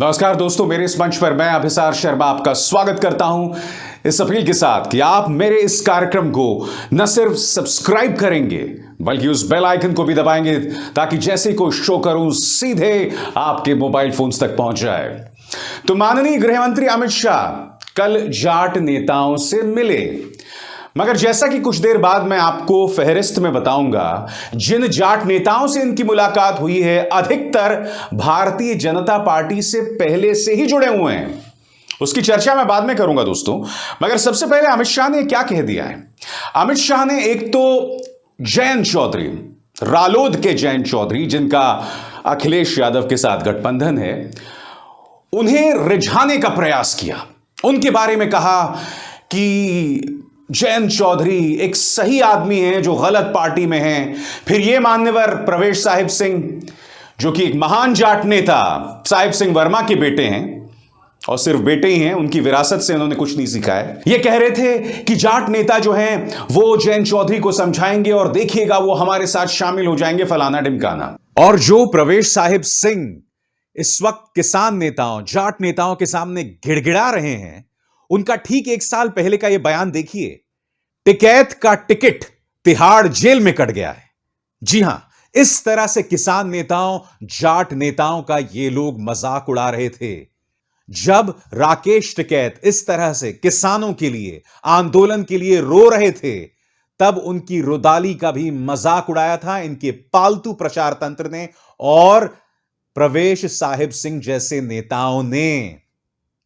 नमस्कार दोस्तों, मेरे इस मंच पर मैं अभिसार शर्मा आपका स्वागत करता हूं इस अपील के साथ कि आप मेरे इस कार्यक्रम को न सिर्फ सब्सक्राइब करेंगे बल्कि उस बेल आइकन को भी दबाएंगे ताकि जैसे ही कोई शो करूं सीधे आपके मोबाइल फोन्स तक पहुंच जाए। तो माननीय गृहमंत्री अमित शाह कल जाट नेताओं से मिले, मगर जैसा कि कुछ देर बाद मैं आपको फहरिस्त में बताऊंगा, जिन जाट नेताओं से इनकी मुलाकात हुई है अधिकतर भारतीय जनता पार्टी से पहले से ही जुड़े हुए हैं। उसकी चर्चा मैं बाद में करूंगा दोस्तों, मगर सबसे पहले अमित शाह ने क्या कह दिया है। अमित शाह ने एक तो जयंत चौधरी, रालोद के जयंत चौधरी जिनका अखिलेश यादव के साथ गठबंधन है, उन्हें रिझाने का प्रयास किया। उनके बारे में कहा कि जयंत चौधरी एक सही आदमी है जो गलत पार्टी में है। फिर यह मान्यवर प्रवेश साहिब सिंह जो कि एक महान जाट नेता साहिब सिंह वर्मा के बेटे हैं, और सिर्फ बेटे ही हैं, उनकी विरासत से उन्होंने कुछ नहीं सीखा है। ये कह रहे थे कि जाट नेता जो हैं वो जयंत चौधरी को समझाएंगे और देखिएगा वो हमारे साथ शामिल हो जाएंगे, फलाना ढिमकाना। और जो प्रवेश साहिब सिंह इस वक्त किसान नेताओं, जाट नेताओं के सामने गिड़गिड़ा रहे हैं, उनका ठीक एक साल पहले का यह बयान देखिए। टिकैत का टिकट तिहाड़ जेल में कट गया है। जी हां, इस तरह से किसान नेताओं, जाट नेताओं का ये लोग मजाक उड़ा रहे थे। जब राकेश टिकैत इस तरह से किसानों के लिए, आंदोलन के लिए रो रहे थे, तब उनकी रुदाली का भी मजाक उड़ाया था इनके पालतू प्रचार तंत्र ने और प्रवेश साहिब सिंह जैसे नेताओं ने।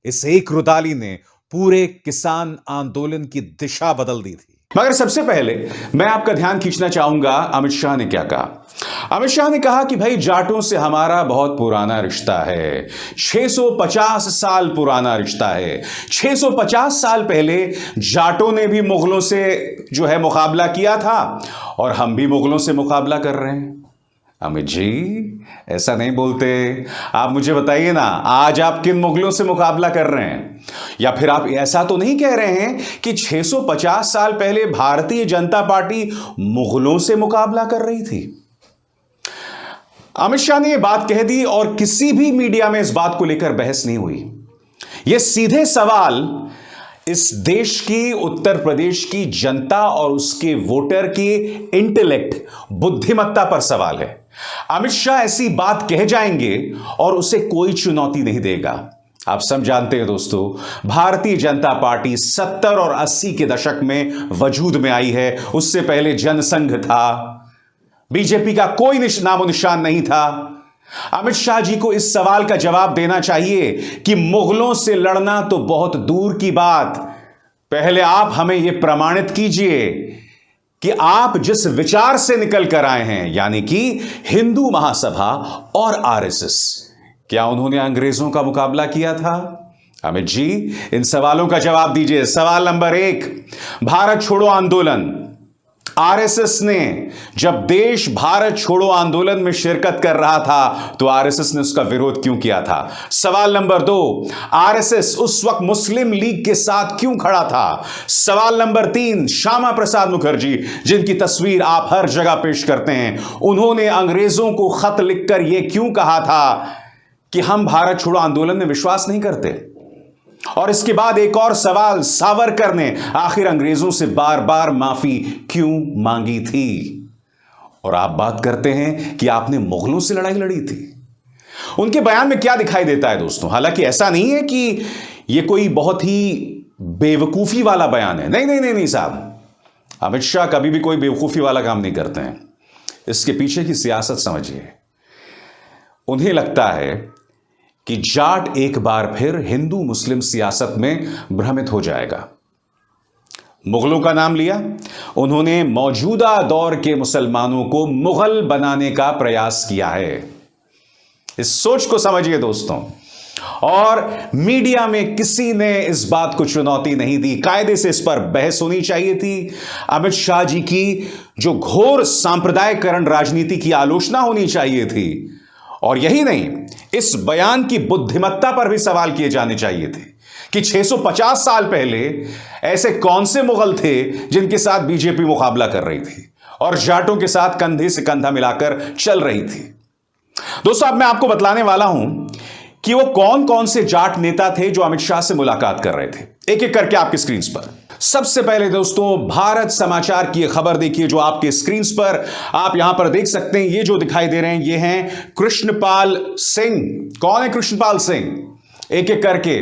इस एक रुदाली ने पूरे किसान आंदोलन की दिशा बदल दी थी। मगर सबसे पहले मैं आपका ध्यान खींचना चाहूंगा अमित शाह ने क्या कहा। अमित शाह ने कहा कि भाई जाटों से हमारा बहुत पुराना रिश्ता है, 650 साल पुराना रिश्ता है। 650 साल पहले जाटों ने भी मुगलों से जो है मुकाबला किया था और हम भी मुगलों से मुकाबला कर रहे हैं। अमित जी ऐसा नहीं बोलते, आप मुझे बताइए ना, आज आप किन मुगलों से मुकाबला कर रहे हैं? या फिर आप ऐसा तो नहीं कह रहे हैं कि 650 साल पहले भारतीय जनता पार्टी मुगलों से मुकाबला कर रही थी? अमित शाह ने यह बात कह दी और किसी भी मीडिया में इस बात को लेकर बहस नहीं हुई। यह सीधे सवाल इस देश की, उत्तर प्रदेश की जनता और उसके वोटर की इंटेलेक्ट, बुद्धिमत्ता पर सवाल है। अमित शाह ऐसी बात कह जाएंगे और उसे कोई चुनौती नहीं देगा। आप सब जानते हैं दोस्तों, भारतीय जनता पार्टी 70 और 80 के दशक में वजूद में आई है। उससे पहले जनसंघ था, बीजेपी का कोई नामो निशान नहीं था। अमित शाह जी को इस सवाल का जवाब देना चाहिए कि मुगलों से लड़ना तो बहुत दूर की बात, पहले आप हमें यह प्रमाणित कीजिए कि आप जिस विचार से निकल कर आए हैं, यानी कि हिंदू महासभा और आरएसएस, क्या उन्होंने अंग्रेजों का मुकाबला किया था? अमित जी इन सवालों का जवाब दीजिए। सवाल नंबर 1, भारत छोड़ो आंदोलन, आरएसएस ने जब देश भारत छोड़ो आंदोलन में शिरकत कर रहा था तो आरएसएस ने उसका विरोध क्यों किया था? सवाल नंबर 2, आरएसएस उस वक्त मुस्लिम लीग के साथ क्यों खड़ा था? सवाल नंबर 3, श्यामा प्रसाद मुखर्जी जिनकी तस्वीर आप हर जगह पेश करते हैं, उन्होंने अंग्रेजों को खत लिखकर यह क्यों कहा था कि हम भारत छोड़ो आंदोलन में विश्वास नहीं करते? और इसके बाद एक और सवाल, सावरकर ने आखिर अंग्रेजों से बार बार माफी क्यों मांगी थी? और आप बात करते हैं कि आपने मुगलों से लड़ाई लड़ी थी। उनके बयान में क्या दिखाई देता है दोस्तों? हालांकि ऐसा नहीं है कि यह कोई बहुत ही बेवकूफी वाला बयान है, नहीं नहीं नहीं नहीं साहब, अमित शाह कभी भी कोई बेवकूफी वाला काम नहीं करते हैं। इसके पीछे की सियासत समझिए। उन्हें लगता है कि जाट एक बार फिर हिंदू मुस्लिम सियासत में भ्रमित हो जाएगा। मुगलों का नाम लिया, उन्होंने मौजूदा दौर के मुसलमानों को मुगल बनाने का प्रयास किया है। इस सोच को समझिए दोस्तों। और मीडिया में किसी ने इस बात को चुनौती नहीं दी, कायदे से इस पर बहस होनी चाहिए थी। अमित शाह जी की जो घोर सांप्रदायिकरण राजनीति की आलोचना होनी चाहिए थी। और यही नहीं, इस बयान की बुद्धिमत्ता पर भी सवाल किए जाने चाहिए थे कि 650 साल पहले ऐसे कौन से मुगल थे जिनके साथ बीजेपी मुकाबला कर रही थी और जाटों के साथ कंधे से कंधा मिलाकर चल रही थी। दोस्तों अब मैं आपको बतलाने वाला हूं कि वो कौन कौन से जाट नेता थे जो अमित शाह से मुलाकात कर रहे थे। एक एक करके आपकी स्क्रीन पर। सबसे पहले दोस्तों भारत समाचार की खबर देखिए जो आपके स्क्रीन पर आप यहां पर देख सकते हैं। ये जो दिखाई दे रहे हैं ये हैं कृष्णपाल सिंह। कौन है कृष्णपाल सिंह? एक एक करके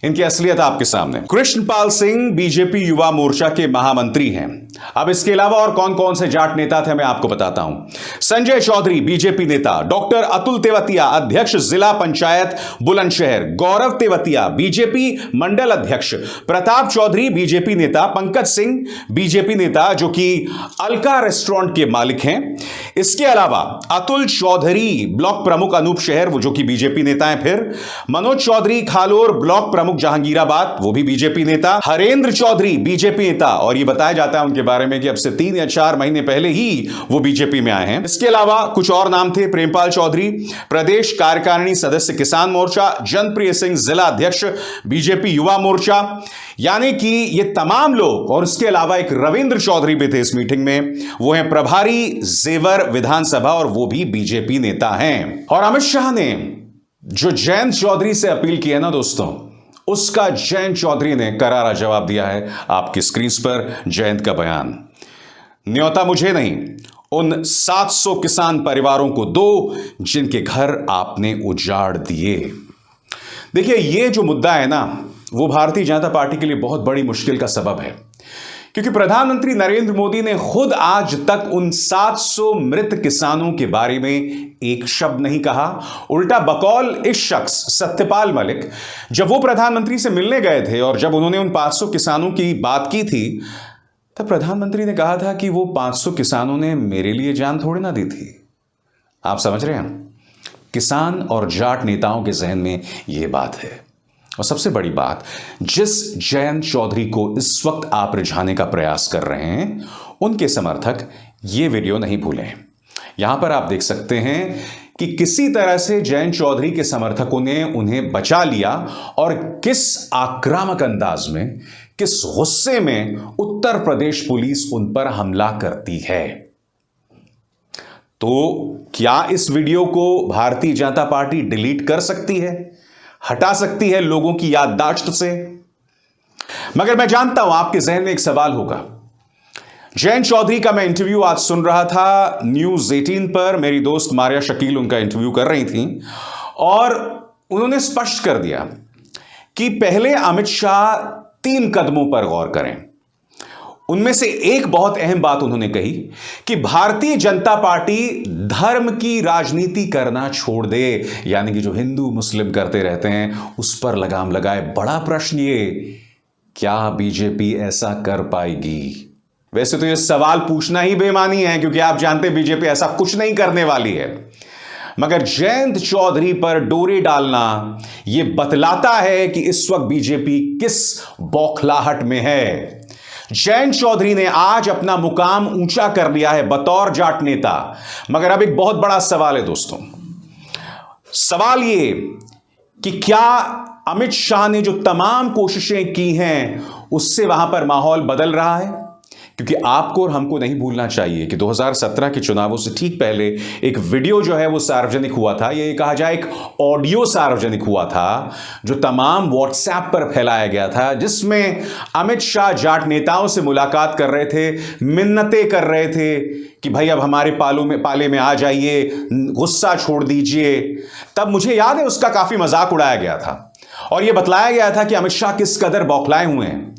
इनकी असलियत आपके सामने। कृष्णपाल सिंह बीजेपी युवा मोर्चा के महामंत्री हैं। अब इसके अलावा और कौन कौन से जाट नेता थे मैं आपको बताता हूं। संजय चौधरी बीजेपी नेता, डॉक्टर अतुल तेवतिया अध्यक्ष जिला पंचायत बुलंदशहर, गौरव तेवतिया बीजेपी मंडल अध्यक्ष, प्रताप चौधरी बीजेपी नेता, पंकज सिंह बीजेपी नेता जो कि अलका रेस्टोरेंट के मालिक हैं। इसके अलावा अतुल चौधरी ब्लॉक प्रमुख अनूप शहर वो जो कि बीजेपी नेता हैं। फिर मनोज चौधरी खालोर ब्लॉक प्रमुख जहांगीराबाद वो भी बीजेपी नेता, हरेंद्र चौधरी बीजेपी नेता और ये बताया जाता है उनके बारे में कि अब से 3 या 4 महीने पहले ही वो बीजेपी में आए हैं। इसके अलावा कुछ और नाम थे। प्रेमपाल चौधरी प्रदेश कार्यकारिणी सदस्य किसान मोर्चा, जनप्रिय सिंह जिला अध्यक्ष बीजेपी युवा मोर्चा, यानी कि ये तमाम लोग। और इसके अलावा एक रविंद्र चौधरी भी थे इस मीटिंग में, वो हैं प्रभारी जेवर विधानसभा और वो भी बीजेपी नेता हैं। और अमित शाह ने जो जयंत चौधरी से अपील की है ना दोस्तों, उसका जयंत चौधरी ने करारा जवाब दिया है। आपकी स्क्रीन पर जयंत का बयान। न्योता मुझे नहीं, उन 700 किसान परिवारों को दो जिनके घर आपने उजाड़ दिए। देखिए ये जो मुद्दा है ना वो भारतीय जनता पार्टी के लिए बहुत बड़ी मुश्किल का सबब है, क्योंकि प्रधानमंत्री नरेंद्र मोदी ने खुद आज तक उन 700 मृत किसानों के बारे में एक शब्द नहीं कहा। उल्टा बकौल इस शख्स सत्यपाल मलिक, जब वो प्रधानमंत्री से मिलने गए थे और जब उन्होंने उन 500 किसानों की बात की थी, तब प्रधानमंत्री ने कहा था कि वो 500 किसानों ने मेरे लिए जान थोड़ी ना दी थी। आप समझ रहे हैं? किसान और जाट नेताओं के जहन में यह बात है। और सबसे बड़ी बात, जिस जयंत चौधरी को इस वक्त आप रिझाने का प्रयास कर रहे हैं, उनके समर्थक ये वीडियो नहीं भूलें। यहां पर आप देख सकते हैं कि किसी तरह से जयंत चौधरी के समर्थकों ने उन्हें बचा लिया और किस आक्रामक अंदाज में, किस गुस्से में उत्तर प्रदेश पुलिस उन पर हमला करती है। तो क्या इस वीडियो को भारतीय जनता पार्टी डिलीट कर सकती है, हटा सकती है लोगों की याददाश्त से? मगर मैं जानता हूं आपके जहन में एक सवाल होगा। जयंत चौधरी का मैं इंटरव्यू आज सुन रहा था न्यूज़ 18 पर। मेरी दोस्त मारिया शकील उनका इंटरव्यू कर रही थी और उन्होंने स्पष्ट कर दिया कि पहले अमित शाह 3 कदमों पर गौर करें। उनमें से एक बहुत अहम बात उन्होंने कही कि भारतीय जनता पार्टी धर्म की राजनीति करना छोड़ दे, यानी कि जो हिंदू मुस्लिम करते रहते हैं उस पर लगाम लगाए। बड़ा प्रश्न ये, क्या बीजेपी ऐसा कर पाएगी? वैसे तो ये सवाल पूछना ही बेईमानी है, क्योंकि आप जानते हैं बीजेपी ऐसा कुछ नहीं करने वाली है। मगर जयंत चौधरी पर डोरी डालना यह बतलाता है कि इस वक्त बीजेपी किस बौखलाहट में है। जयंत चौधरी ने आज अपना मुकाम ऊंचा कर लिया है बतौर जाट नेता। मगर अब एक बहुत बड़ा सवाल है दोस्तों। सवाल ये कि क्या अमित शाह ने जो तमाम कोशिशें की हैं उससे वहां पर माहौल बदल रहा है? क्योंकि आपको और हमको नहीं भूलना चाहिए कि 2017 के चुनावों से ठीक पहले एक वीडियो जो है वो सार्वजनिक हुआ था, ये कहा जाए एक ऑडियो सार्वजनिक हुआ था जो तमाम व्हाट्सएप पर फैलाया गया था, जिसमें अमित शाह जाट नेताओं से मुलाकात कर रहे थे, मिन्नतें कर रहे थे कि भाई अब हमारे पाले में आ जाइए, गुस्सा छोड़ दीजिए। तब मुझे याद है उसका काफी मजाक उड़ाया गया था और यह बतलाया गया था कि अमित शाह किस कदर बौखलाए हुए हैं।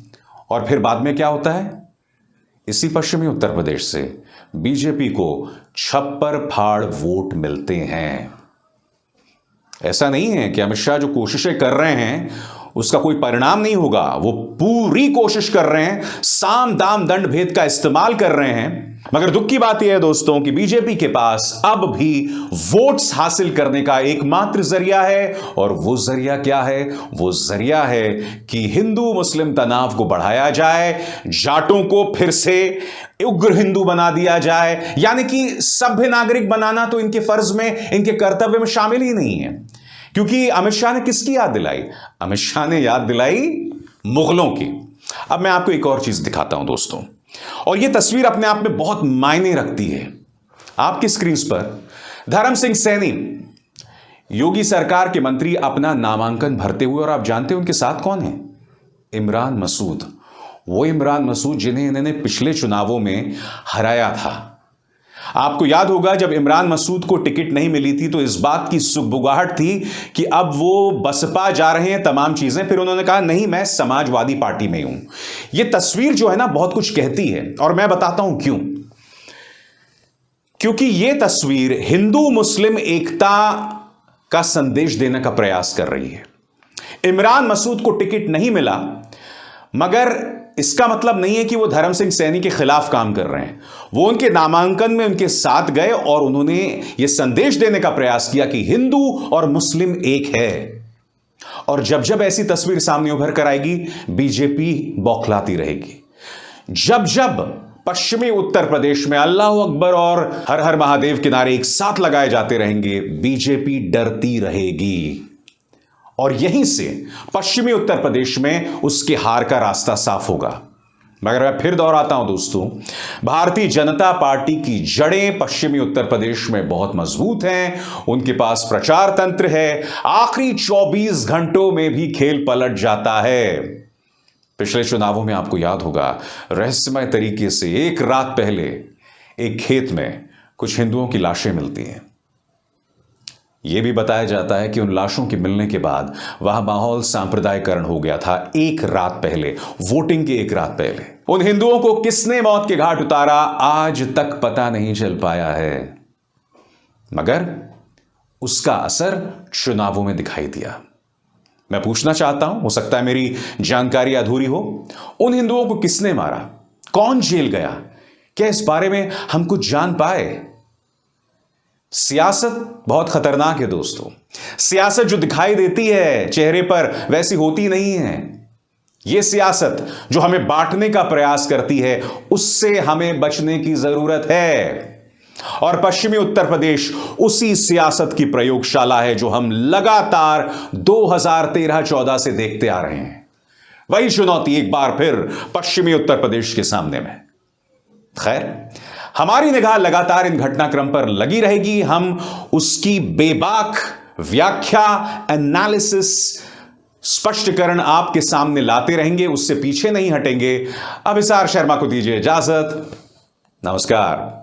और फिर बाद में क्या होता है? इसी पश्चिमी उत्तर प्रदेश से बीजेपी को छप्पर फाड़ वोट मिलते हैं। ऐसा नहीं है कि अमित शाह जो कोशिशें कर रहे हैं उसका कोई परिणाम नहीं होगा। वो पूरी कोशिश कर रहे हैं, साम दाम दंड भेद का इस्तेमाल कर रहे हैं। मगर दुख की बात यह है दोस्तों कि बीजेपी के पास अब भी वोट्स हासिल करने का एकमात्र जरिया है। और वो जरिया क्या है? वो जरिया है कि हिंदू मुस्लिम तनाव को बढ़ाया जाए, जाटों को फिर से उग्र हिंदू बना दिया जाए, यानी कि सभ्य नागरिक बनाना तो इनके फर्ज में, इनके कर्तव्य में शामिल ही नहीं है। क्योंकि अमित शाह ने किसकी याद दिलाई? अमित शाह ने याद दिलाई मुगलों की। अब मैं आपको एक और चीज दिखाता हूं दोस्तों, और यह तस्वीर अपने आप में बहुत मायने रखती है। आपकी स्क्रीन पर धर्म सिंह सैनी, योगी सरकार के मंत्री अपना नामांकन भरते हुए, और आप जानते हैं उनके साथ कौन है? इमरान मसूद। वो इमरान मसूद जिन्हें इन्होंने पिछले चुनावों में हराया था। आपको याद होगा जब इमरान मसूद को टिकट नहीं मिली थी तो इस बात की सुगबुगाहट थी कि अब वो बसपा जा रहे हैं, तमाम चीजें। फिर उन्होंने कहा नहीं, मैं समाजवादी पार्टी में हूं। यह तस्वीर जो है ना बहुत कुछ कहती है, और मैं बताता हूं क्यों। क्योंकि यह तस्वीर हिंदू मुस्लिम एकता का संदेश देने का प्रयास कर रही है। इमरान मसूद को टिकट नहीं मिला, मगर इसका मतलब नहीं है कि वो धर्म सिंह सैनी के खिलाफ काम कर रहे हैं। वो उनके नामांकन में उनके साथ गए और उन्होंने यह संदेश देने का प्रयास किया कि हिंदू और मुस्लिम एक है। और जब जब ऐसी तस्वीर सामने उभर कर आएगी, बीजेपी बौखलाती रहेगी। जब जब पश्चिमी उत्तर प्रदेश में अल्लाह अकबर और हर हर महादेव के नारे एक साथ लगाए जाते रहेंगे, बीजेपी डरती रहेगी। और यहीं से पश्चिमी उत्तर प्रदेश में उसके हार का रास्ता साफ होगा। मगर मैं फिर दोहराता हूं दोस्तों, भारतीय जनता पार्टी की जड़ें पश्चिमी उत्तर प्रदेश में बहुत मजबूत हैं। उनके पास प्रचार तंत्र है। आखिरी 24 घंटों में भी खेल पलट जाता है। पिछले चुनावों में आपको याद होगा, रहस्यमय तरीके से एक रात पहले एक खेत में कुछ हिंदुओं की लाशें मिलती हैं। यह भी बताया जाता है कि उन लाशों के मिलने के बाद वहां माहौल सांप्रदायिकरण हो गया था। एक रात पहले, वोटिंग के एक रात पहले उन हिंदुओं को किसने मौत के घाट उतारा, आज तक पता नहीं चल पाया है। मगर उसका असर चुनावों में दिखाई दिया। मैं पूछना चाहता हूं, हो सकता है मेरी जानकारी अधूरी हो, उन हिंदुओं को किसने मारा, कौन जेल गया, क्या इस बारे में हम कुछ जान पाए? सियासत बहुत खतरनाक है दोस्तों। सियासत जो दिखाई देती है चेहरे पर वैसी होती नहीं है। यह सियासत जो हमें बांटने का प्रयास करती है, उससे हमें बचने की जरूरत है। और पश्चिमी उत्तर प्रदेश उसी सियासत की प्रयोगशाला है जो हम लगातार 2013-14 से देखते आ रहे हैं। वही चुनौती एक बार फिर पश्चिमी उत्तर प्रदेश के सामने में। खैर, हमारी निगाह लगातार इन घटनाक्रम पर लगी रहेगी। हम उसकी बेबाक व्याख्या, एनालिसिस, स्पष्टीकरण आपके सामने लाते रहेंगे, उससे पीछे नहीं हटेंगे। अभिसार शर्मा को दीजिए इजाजत। नमस्कार।